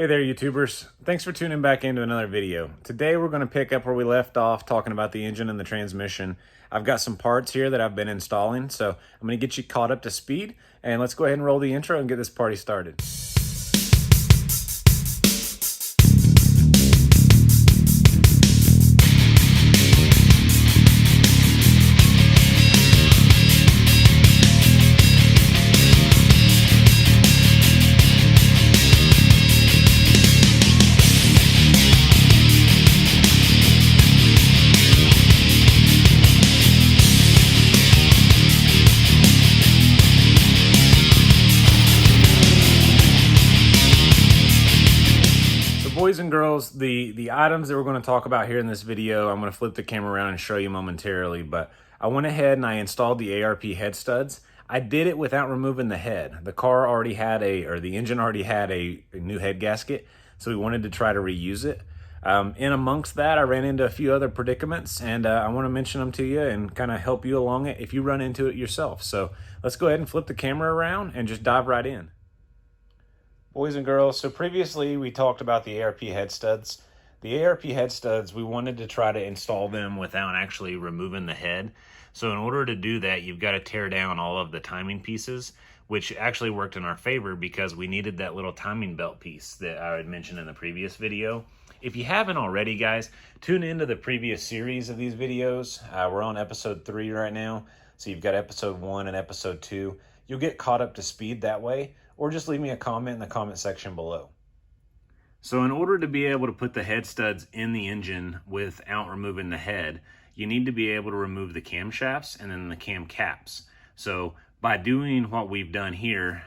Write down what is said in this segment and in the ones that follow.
Hey there, YouTubers. Thanks for tuning back into another video. Today we're going to pick up where we left off talking about the engine and the transmission. I've got some parts here that I've been installing, so I'm going to get you caught up to speed, and let's go ahead and roll the intro and get this party started. Boys and girls, the items that we're going to talk about here in this video, I'm going to flip the camera around and show you momentarily, but I went ahead and I installed the ARP head studs. I did it without removing the head. The car already had the engine already had a new head gasket, so we wanted to try to reuse it. In amongst that, I ran into a few other predicaments, and I want to mention them to you and kind of help you along it if you run into it yourself. So let's go ahead and flip the camera around and just dive right in. Boys and girls, so previously we talked about the ARP head studs. The ARP head studs, we wanted to try to install them without actually removing the head. So in order to do that, you've got to tear down all of the timing pieces, which actually worked in our favor because we needed that little timing belt piece that I had mentioned in the previous video. If you haven't already, guys, tune into the previous series of these videos. We're on episode 3 right now. So you've got episode 1 and episode 2. You'll get caught up to speed that way, or just leave me a comment in the comment section below. So in order to be able to put the head studs in the engine without removing the head, you need to be able to remove the camshafts and then the cam caps. So by doing what we've done here,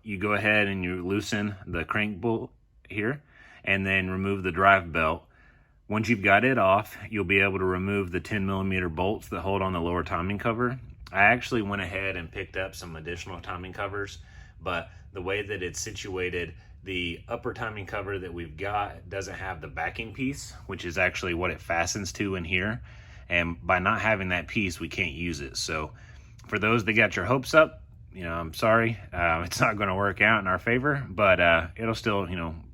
you go ahead and you loosen the crank bolt here and then remove the drive belt. Once you've got it off, you'll be able to remove the 10mm bolts that hold on the lower timing cover. I actually went ahead and picked up some additional timing covers, but the way that it's situated, the upper timing cover that we've got doesn't have the backing piece, which is actually what it fastens to in here. And by not having that piece, we can't use it. So for those that got your hopes up, I'm sorry. It's not going to work out in our favor, but it'll still,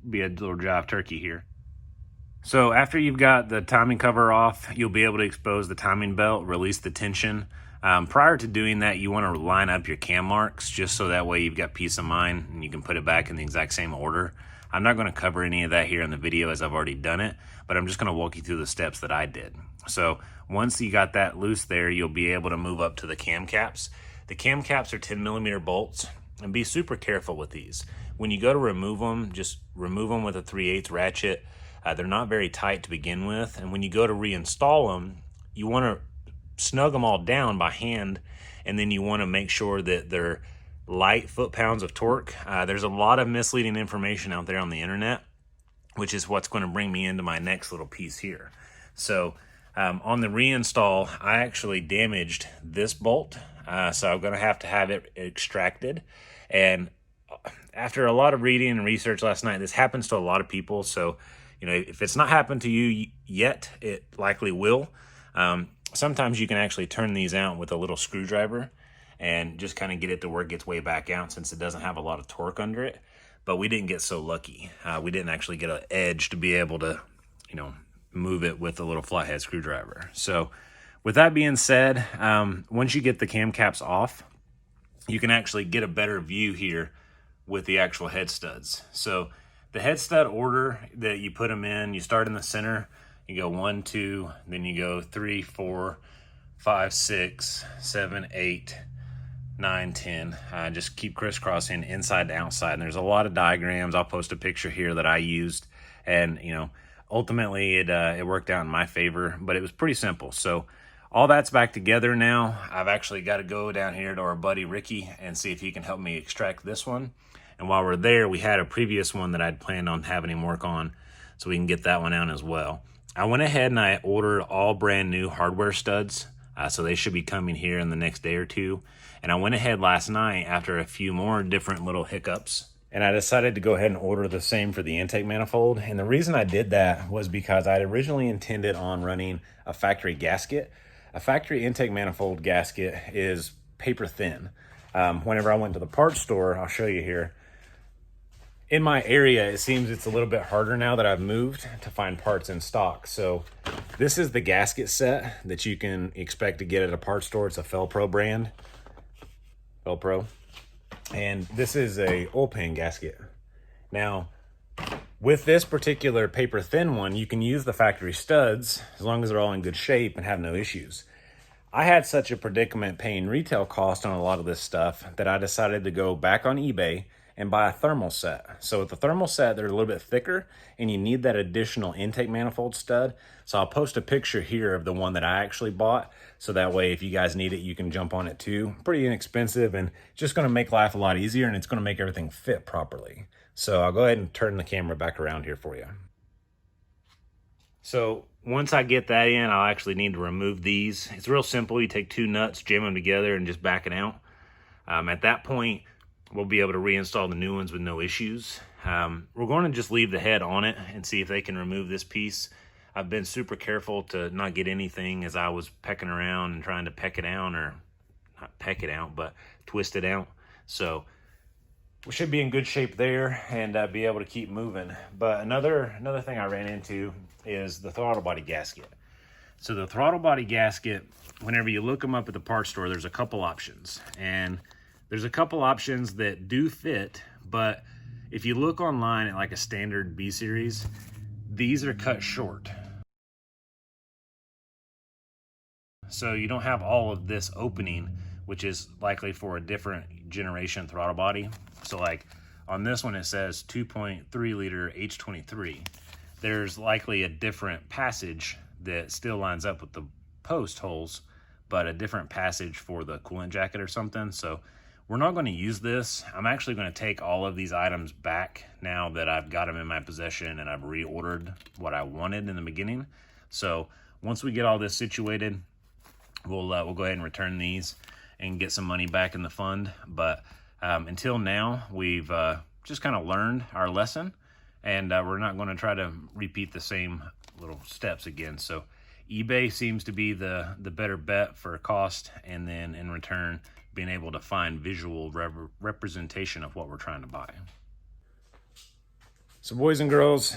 be a little jive turkey here. So after you've got the timing cover off, you'll be able to expose the timing belt, release the tension. Prior to doing that, you want to line up your cam marks just so that way you've got peace of mind and you can put it back in the exact same order. I'm not going to cover any of that here in the video as I've already done it, but I'm just going to walk you through the steps that I did. So once you got that loose there, you'll be able to move up to the cam caps. The cam caps are 10mm bolts, and be super careful with these. When you go to remove them, just remove them with a 3/8 ratchet. They're not very tight to begin with, and when you go to reinstall them, you want to snug them all down by hand, and then you want to make sure that they're light foot-pounds of torque. There's a lot of misleading information out there on the internet, which is what's going to bring me into my next little piece here. So on the reinstall, I actually damaged this bolt, so I'm going to have it extracted. And after a lot of reading and research last night, this happens to a lot of people. So if it's not happened to you yet, it likely will. Sometimes you can actually turn these out with a little screwdriver and just kind of get it to where it gets way back out since it doesn't have a lot of torque under it. But we didn't get so lucky. We didn't actually get an edge to be able to, move it with a little flathead screwdriver. So with that being said, once you get the cam caps off, you can actually get a better view here with the actual head studs. So the head stud order that you put them in, you start in the center. You go 1, 2, then you go 3, 4, 5, 6, 7, 8, 9, 10. Just keep crisscrossing inside to outside. And there's a lot of diagrams. I'll post a picture here that I used. And, ultimately it worked out in my favor, but it was pretty simple. So all that's back together now. I've actually got to go down here to our buddy Ricky and see if he can help me extract this one. And while we're there, we had a previous one that I'd planned on having him work on, so we can get that one out as well. I went ahead and I ordered all brand new hardware studs, so they should be coming here in the next day or two. And I went ahead last night after a few more different little hiccups, and I decided to go ahead and order the same for the intake manifold. And the reason I did that was because I'd originally intended on running a factory gasket. A factory intake manifold gasket is paper thin. Whenever I went to the parts store, I'll show you here, in my area, it seems it's a little bit harder now that I've moved to find parts in stock. So this is the gasket set that you can expect to get at a parts store. It's a Felpro brand, Felpro. And this is a oil pan gasket. Now, with this particular paper thin one, you can use the factory studs as long as they're all in good shape and have no issues. I had such a predicament paying retail cost on a lot of this stuff that I decided to go back on eBay and buy a thermal set. So with the thermal set, they're a little bit thicker and you need that additional intake manifold stud. So I'll post a picture here of the one that I actually bought. So that way, if you guys need it, you can jump on it too. Pretty inexpensive and just gonna make life a lot easier, and it's gonna make everything fit properly. So I'll go ahead and turn the camera back around here for you. So once I get that in, I'll actually need to remove these. It's real simple. You take two nuts, jam them together, and just back it out. At that point, we'll be able to reinstall the new ones with no issues. We're going to just leave the head on it and see if they can remove this piece. I've been super careful to not get anything as I was pecking around and trying to peck it out, or not peck it out, but twist it out. So we should be in good shape there and be able to keep moving. But another thing I ran into is the throttle body gasket. So the throttle body gasket, whenever you look them up at the parts store, there's a couple options. And there's a couple options that do fit, but if you look online at like a standard B series, these are cut short. So you don't have all of this opening, which is likely for a different generation throttle body. So like on this one, it says 2.3 liter H23. There's likely a different passage that still lines up with the post holes, but a different passage for the coolant jacket or something. So we're not going to use this. I'm actually going to take all of these items back now that I've got them in my possession and I've reordered what I wanted in the beginning. So once we get all this situated, we'll go ahead and return these and get some money back in the fund. But until now, we've just kind of learned our lesson, and we're not going to try to repeat the same little steps again. So eBay seems to be the better bet for cost, and then in return, being able to find visual representation of what we're trying to buy. So boys and girls,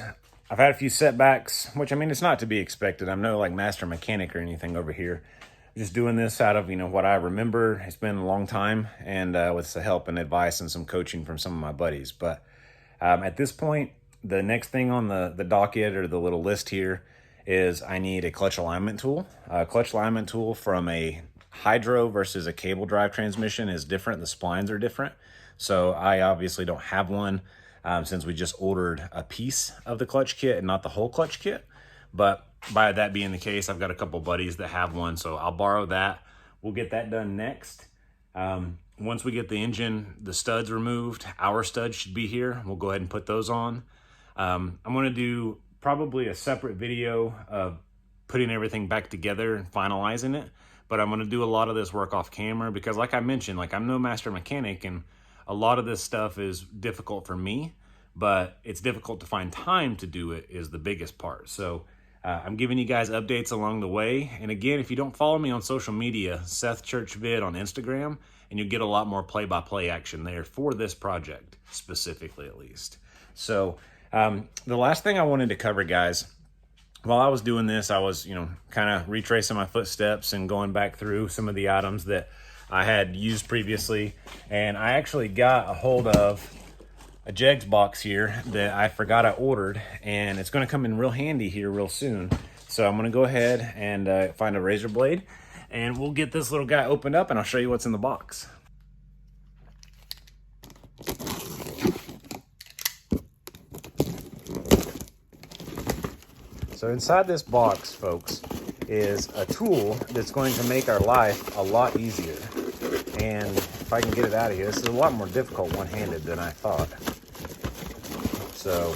I've had a few setbacks, which I mean, it's not to be expected. I'm no like master mechanic or anything over here. Just doing this out of, what I remember. It's been a long time, and with the help and advice and some coaching from some of my buddies. But at this point, the next thing on the docket or the little list here is I need a clutch alignment tool. A clutch alignment tool from a hydro versus a cable drive transmission is different. The splines are different. So I obviously don't have one since we just ordered a piece of the clutch kit and not the whole clutch kit. But by that being the case, I've got a couple buddies that have one, so I'll borrow that. We'll get that done next. Once we get the engine, the studs removed, our studs should be here. We'll go ahead and put those on. I'm going to do probably a separate video of putting everything back together and finalizing it. But I'm going to do a lot of this work off camera because, like I mentioned, I'm no master mechanic, and a lot of this stuff is difficult for me, but it's difficult to find time to do it is the biggest part. So I'm giving you guys updates along the way. And again, if you don't follow me on social media, Seth Church Vid on Instagram, and you'll get a lot more play-by-play action there for this project, specifically at least. So the last thing I wanted to cover, guys, while I was doing this, I was, kind of retracing my footsteps and going back through some of the items that I had used previously. And I actually got a hold of a jegs box here that I forgot I ordered, and it's going to come in real handy here real soon. So I'm going to go ahead and find a razor blade, and we'll get this little guy opened up and I'll show you what's in the box. So inside this box, folks, is a tool that's going to make our life a lot easier. And if I can get it out of here, this is a lot more difficult one-handed than I thought. So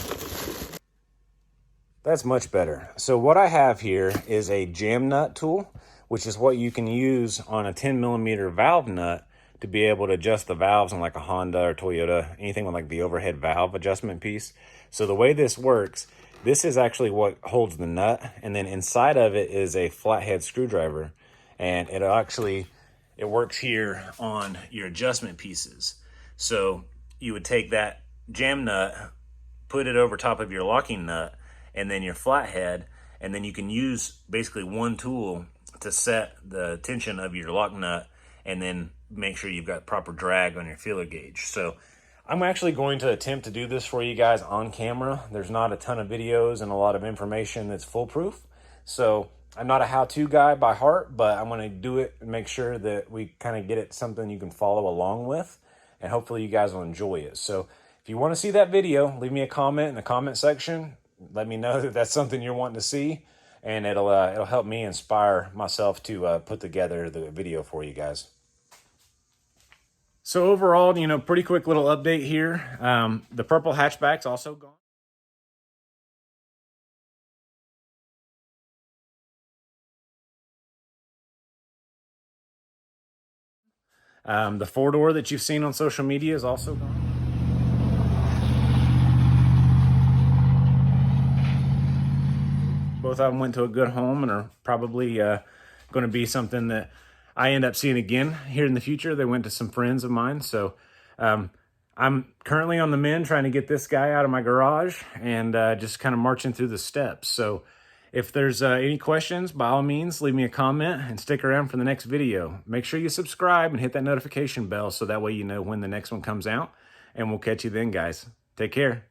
that's much better. So what I have here is a jam nut tool, which is what you can use on a 10mm valve nut to be able to adjust the valves on like a Honda or Toyota, anything with like the overhead valve adjustment piece. So the way this works, this is actually what holds the nut, and then inside of it is a flathead screwdriver, and it works here on your adjustment pieces. So you would take that jam nut, put it over top of your locking nut, and then your flathead, and then you can use basically one tool to set the tension of your lock nut, and then make sure you've got proper drag on your feeler gauge. So I'm actually going to attempt to do this for you guys on camera. There's not a ton of videos and a lot of information that's foolproof. So I'm not a how-to guy by heart, but I'm going to do it and make sure that we kind of get it something you can follow along with, and hopefully you guys will enjoy it. So if you want to see that video, leave me a comment in the comment section. Let me know that that's something you're wanting to see, and it'll help me inspire myself to put together the video for you guys. So overall, pretty quick little update here. The purple hatchback's also gone. The four-door that you've seen on social media is also gone. Both of them went to a good home and are probably going to be something that I end up seeing again here in the future. They went to some friends of mine. So I'm currently on the mend trying to get this guy out of my garage and just kind of marching through the steps. So if there's any questions, by all means, leave me a comment and stick around for the next video. Make sure you subscribe and hit that notification bell so that way you know when the next one comes out. And we'll catch you then, guys. Take care.